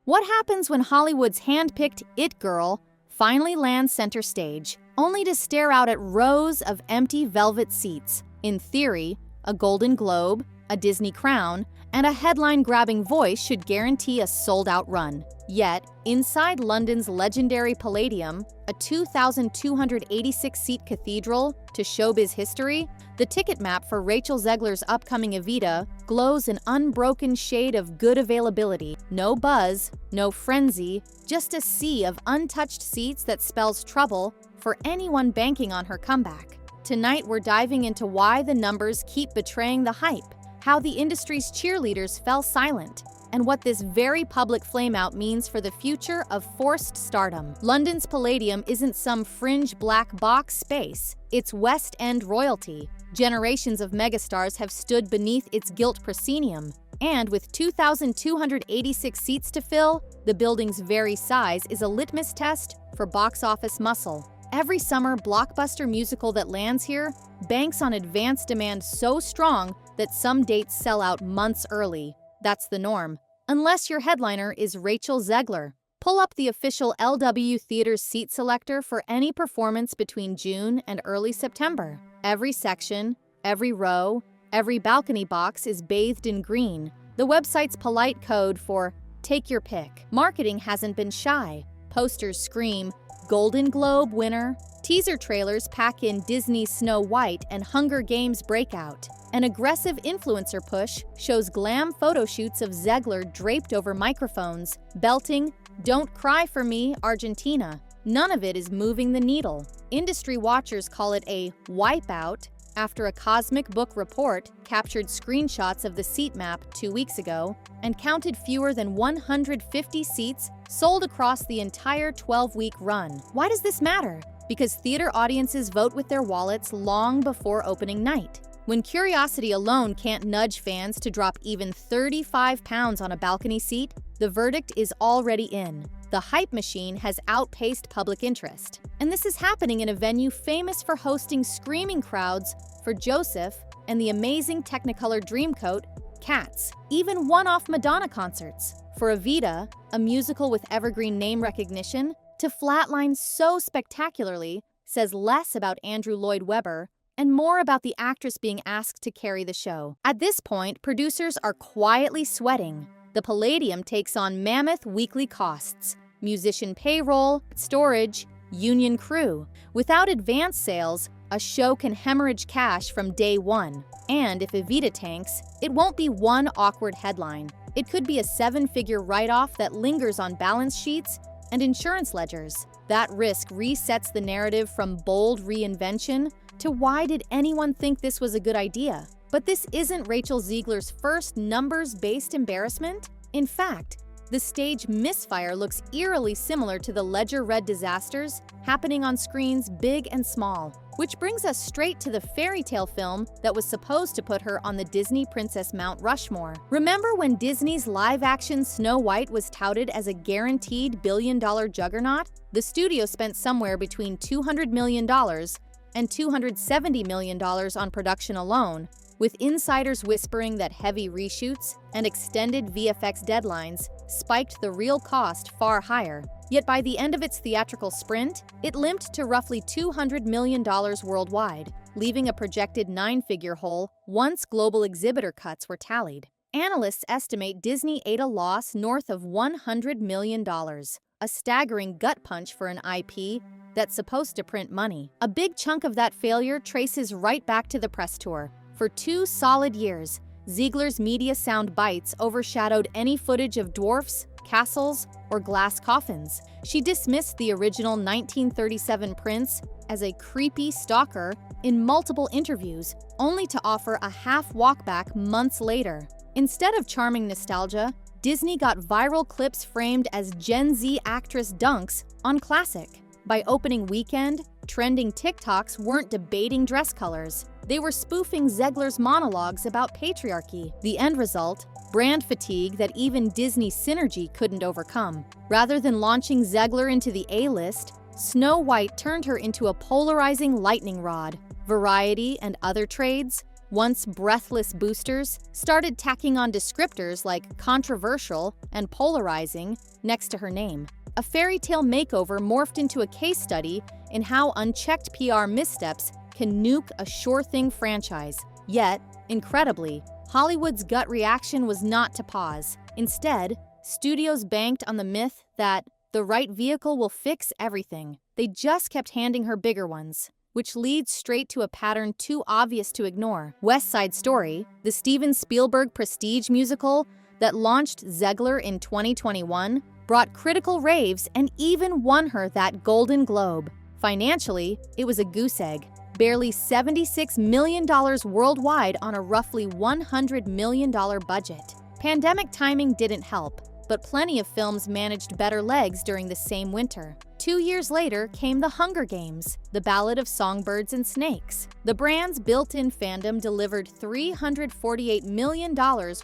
What happens when Hollywood's hand-picked it girl finally lands center stage, only to stare out at rows of empty velvet seats? In theory, a Golden Globe, a Disney crown, and a headline-grabbing voice should guarantee a sold-out run. Yet, inside London's legendary Palladium, a 2,286-seat cathedral to showbiz history, the ticket map for Rachel Zegler's upcoming Evita glows an unbroken shade of good availability. No buzz, no frenzy, just a sea of untouched seats that spells trouble for anyone banking on her comeback. Tonight, we're diving into why the numbers keep betraying the hype, how the industry's cheerleaders fell silent, and what this very public flameout means for the future of forced stardom. London's Palladium isn't some fringe black box space, it's West End royalty. Generations of megastars have stood beneath its gilt proscenium, and with 2,286 seats to fill, the building's very size is a litmus test for box office muscle. Every summer blockbuster musical that lands here banks on advance demand so strong that some dates sell out months early. That's the norm. Unless your headliner is Rachel Zegler. Pull up the official LW Theater's seat selector for any performance between June and early September. Every section, every row, every balcony box is bathed in green, the website's polite code for take your pick. Marketing hasn't been shy. Posters scream, Golden Globe winner. Teaser trailers pack in Disney Snow White and Hunger Games breakout. An aggressive influencer push shows glam photo shoots of Zegler draped over microphones, belting, "Don't cry for me, Argentina." None of it is moving the needle. Industry watchers call it a wipeout after a Cosmic Book report captured screenshots of the seat map 2 weeks ago and counted fewer than 150 seats sold across the entire 12-week run. Why does this matter? Because theater audiences vote with their wallets long before opening night. When curiosity alone can't nudge fans to drop even 35 pounds on a balcony seat, the verdict is already in. The hype machine has outpaced public interest. And this is happening in a venue famous for hosting screaming crowds for Joseph and the amazing Technicolor Dreamcoat, Cats, even one-off Madonna concerts. For Evita, a musical with evergreen name recognition, to flatline so spectacularly says less about Andrew Lloyd Webber and more about the actress being asked to carry the show. At this point, producers are quietly sweating. The Palladium takes on mammoth weekly costs, musician payroll, storage, union crew. Without advance sales, a show can hemorrhage cash from day one. And if Evita tanks, it won't be one awkward headline. It could be a 7-figure write-off that lingers on balance sheets and insurance ledgers. That risk resets the narrative from bold reinvention to why did anyone think this was a good idea? But this isn't Rachel Zegler's first numbers-based embarrassment. In fact, the stage misfire looks eerily similar to the ledger-read disasters happening on screens big and small. Which brings us straight to the fairy tale film that was supposed to put her on the Disney Princess Mount Rushmore. Remember when Disney's live-action Snow White was touted as a guaranteed billion-dollar juggernaut? The studio spent somewhere between $200 million and $270 million on production alone, with insiders whispering that heavy reshoots and extended VFX deadlines spiked the real cost far higher. Yet by the end of its theatrical sprint, it limped to roughly $200 million worldwide, leaving a projected 9-figure hole once global exhibitor cuts were tallied. Analysts estimate Disney ate a loss north of $100 million, a staggering gut punch for an IP that's supposed to print money. A big chunk of that failure traces right back to the press tour. For 2 solid years, Zegler's media sound bites overshadowed any footage of dwarfs, castles, or glass coffins. She dismissed the original 1937 prince as a creepy stalker in multiple interviews, only to offer a half walkback months later. Instead of charming nostalgia, Disney got viral clips framed as Gen Z actress dunks on classic. By opening weekend, trending TikToks weren't debating dress colors. They were spoofing Zegler's monologues about patriarchy. The end result? Brand fatigue that even Disney Synergy couldn't overcome. Rather than launching Zegler into the A-list, Snow White turned her into a polarizing lightning rod. Variety and other trades, once breathless boosters, started tacking on descriptors like controversial and polarizing, next to her name. A fairy tale makeover morphed into a case study in how unchecked PR missteps can nuke a sure-thing franchise. Yet, incredibly, Hollywood's gut reaction was not to pause. Instead, studios banked on the myth that the right vehicle will fix everything. They just kept handing her bigger ones, which leads straight to a pattern too obvious to ignore. West Side Story, the Steven Spielberg prestige musical that launched Zegler in 2021, brought critical raves and even won her that Golden Globe. Financially, it was a goose egg. Barely $76 million worldwide on a roughly $100 million budget. Pandemic timing didn't help, but plenty of films managed better legs during the same winter. 2 years later came The Hunger Games, The Ballad of Songbirds and Snakes. The brand's built-in fandom delivered $348 million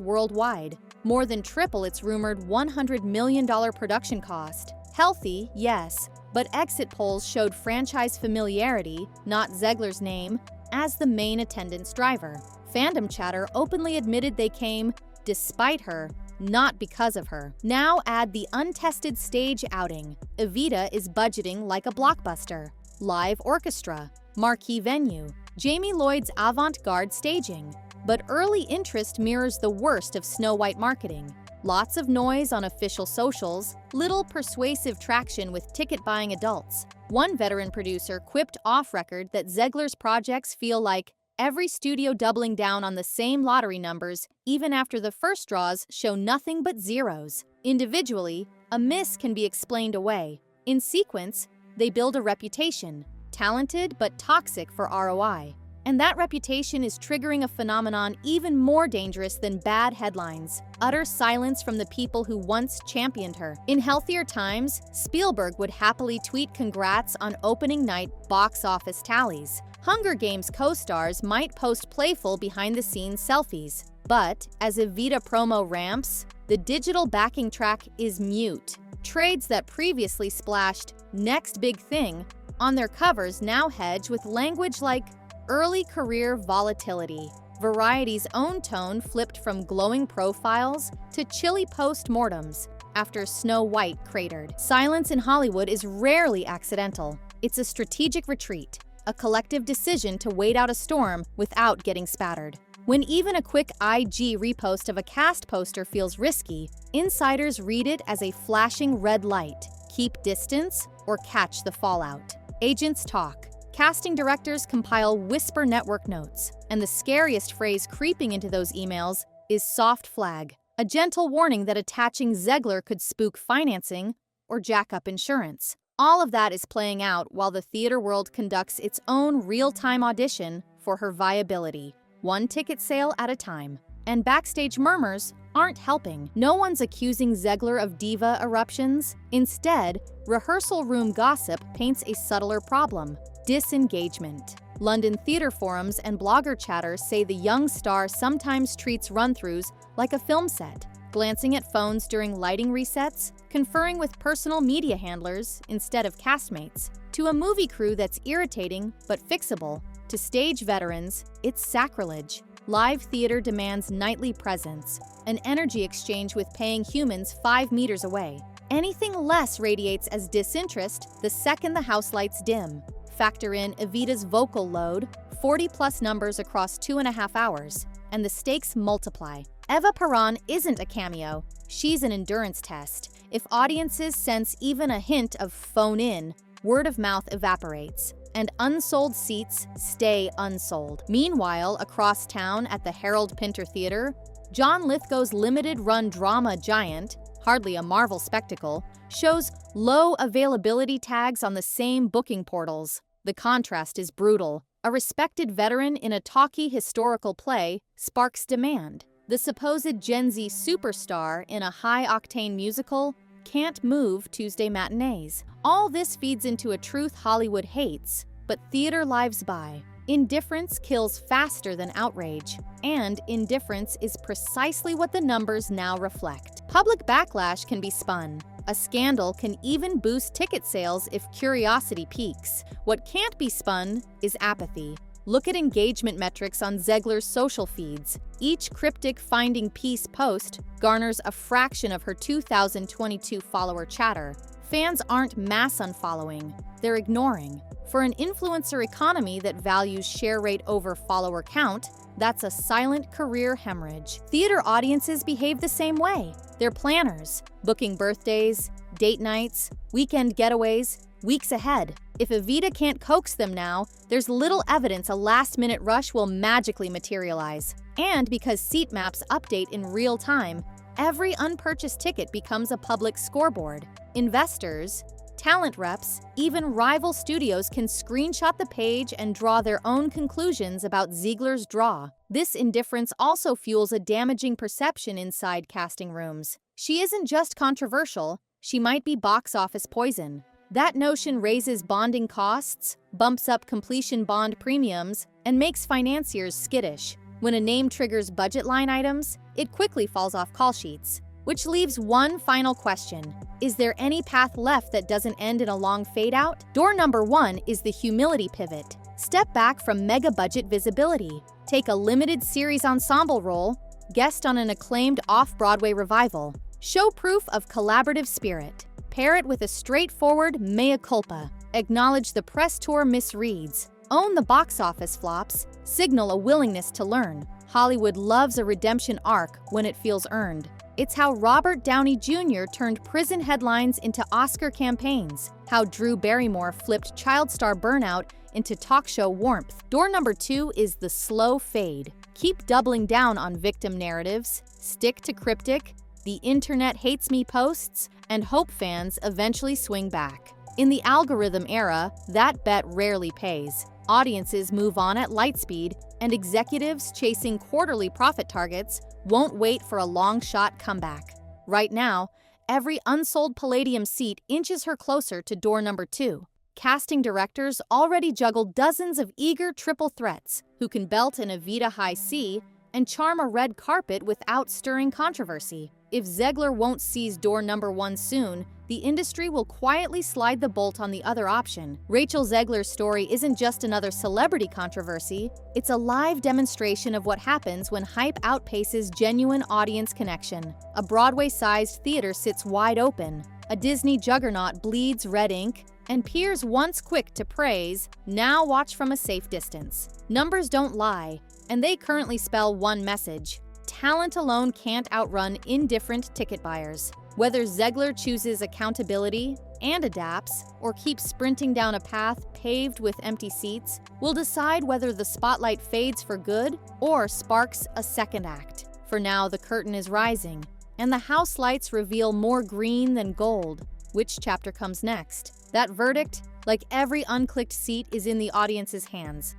worldwide, more than triple its rumored $100 million production cost. Healthy, yes, but exit polls showed franchise familiarity, not Zegler's name, as the main attendance driver. Fandom chatter openly admitted they came despite her, not because of her. Now add the untested stage outing. Evita is budgeting like a blockbuster. Live orchestra, marquee venue, Jamie Lloyd's avant-garde staging. But early interest mirrors the worst of Snow White marketing. Lots of noise on official socials, little persuasive traction with ticket-buying adults. One veteran producer quipped off-record that Zegler's projects feel like every studio doubling down on the same lottery numbers, even after the first draws show nothing but zeros. Individually, a miss can be explained away. In sequence, they build a reputation, talented but toxic for ROI. And that reputation is triggering a phenomenon even more dangerous than bad headlines: utter silence from the people who once championed her. In healthier times, Spielberg would happily tweet congrats on opening night box office tallies. Hunger Games co-stars might post playful behind-the-scenes selfies. But as Evita promo ramps, the digital backing track is mute. Trades that previously splashed "next big thing" on their covers now hedge with language like early career volatility. Variety's own tone flipped from glowing profiles to chilly post-mortems after Snow White cratered. Silence in Hollywood is rarely accidental. It's a strategic retreat, a collective decision to wait out a storm without getting spattered. When even a quick IG repost of a cast poster feels risky, insiders read it as a flashing red light. Keep distance or catch the fallout. Agents talk. Casting directors compile whisper network notes, and the scariest phrase creeping into those emails is soft flag, a gentle warning that attaching Zegler could spook financing or jack up insurance. All of that is playing out while the theater world conducts its own real-time audition for her viability, one ticket sale at a time. And backstage murmurs aren't helping. No one's accusing Zegler of diva eruptions. Instead, rehearsal room gossip paints a subtler problem: disengagement. London theater forums and blogger chatter say the young star sometimes treats run-throughs like a film set, glancing at phones during lighting resets, conferring with personal media handlers instead of castmates. To a movie crew that's irritating but fixable, to stage veterans, it's sacrilege. Live theater demands nightly presence, an energy exchange with paying humans 5 meters away. Anything less radiates as disinterest the second the house lights dim. Factor in Evita's vocal load, 40-plus numbers across 2.5 hours, and the stakes multiply. Eva Peron isn't a cameo, she's an endurance test. If audiences sense even a hint of phone in, word of mouth evaporates, and unsold seats stay unsold. Meanwhile, across town at the Harold Pinter Theater, John Lithgow's limited-run drama Giant, hardly a Marvel spectacle, shows low availability tags on the same booking portals. The contrast is brutal. A respected veteran in a talky historical play sparks demand. The supposed Gen Z superstar in a high-octane musical can't move Tuesday matinees. All this feeds into a truth Hollywood hates, but theater lives by. Indifference kills faster than outrage, and indifference is precisely what the numbers now reflect. Public backlash can be spun. A scandal can even boost ticket sales if curiosity peaks. What can't be spun is apathy. Look at engagement metrics on Zegler's social feeds. Each cryptic finding peace post garners a fraction of her 2022 follower chatter. Fans aren't mass unfollowing, they're ignoring. For an influencer economy that values share rate over follower count, that's a silent career hemorrhage. Theater audiences behave the same way. They're planners, booking birthdays, date nights, weekend getaways, weeks ahead. If Evita can't coax them now, there's little evidence a last-minute rush will magically materialize. And because seat maps update in real time, every unpurchased ticket becomes a public scoreboard. Investors, talent reps, even rival studios can screenshot the page and draw their own conclusions about Zegler's draw. This indifference also fuels a damaging perception inside casting rooms. She isn't just controversial, she might be box office poison. That notion raises bonding costs, bumps up completion bond premiums, and makes financiers skittish. When a name triggers budget line items, it quickly falls off call sheets. Which leaves one final question. Is there any path left that doesn't end in a long fade-out? Door number 1 is the humility pivot. Step back from mega-budget visibility. Take a limited series ensemble role, guest on an acclaimed off-Broadway revival. Show proof of collaborative spirit. Pair it with a straightforward mea culpa. Acknowledge the press tour misreads. Own the box office flops. Signal a willingness to learn. Hollywood loves a redemption arc when it feels earned. It's how Robert Downey Jr. turned prison headlines into Oscar campaigns, how Drew Barrymore flipped child star burnout into talk show warmth. Door number 2 is the slow fade. Keep doubling down on victim narratives, stick to cryptic, the internet hates me posts, and hope fans eventually swing back. In the algorithm era, that bet rarely pays. Audiences move on at light speed, and executives chasing quarterly profit targets won't wait for a long-shot comeback. Right now, every unsold Palladium seat inches her closer to door number 2. Casting directors already juggle dozens of eager triple threats who can belt an Evita high C and charm a red carpet without stirring controversy. If Zegler won't seize door number 1 soon, the industry will quietly slide the bolt on the other option. Rachel Zegler's story isn't just another celebrity controversy, it's a live demonstration of what happens when hype outpaces genuine audience connection. A Broadway-sized theater sits wide open, a Disney juggernaut bleeds red ink, and peers once quick to praise now watch from a safe distance. Numbers don't lie, and they currently spell one message: talent alone can't outrun indifferent ticket buyers. Whether Zegler chooses accountability and adapts, or keeps sprinting down a path paved with empty seats, will decide whether the spotlight fades for good or sparks a second act. For now, the curtain is rising, and the house lights reveal more green than gold. Which chapter comes next? That verdict, like every unclicked seat, is in the audience's hands.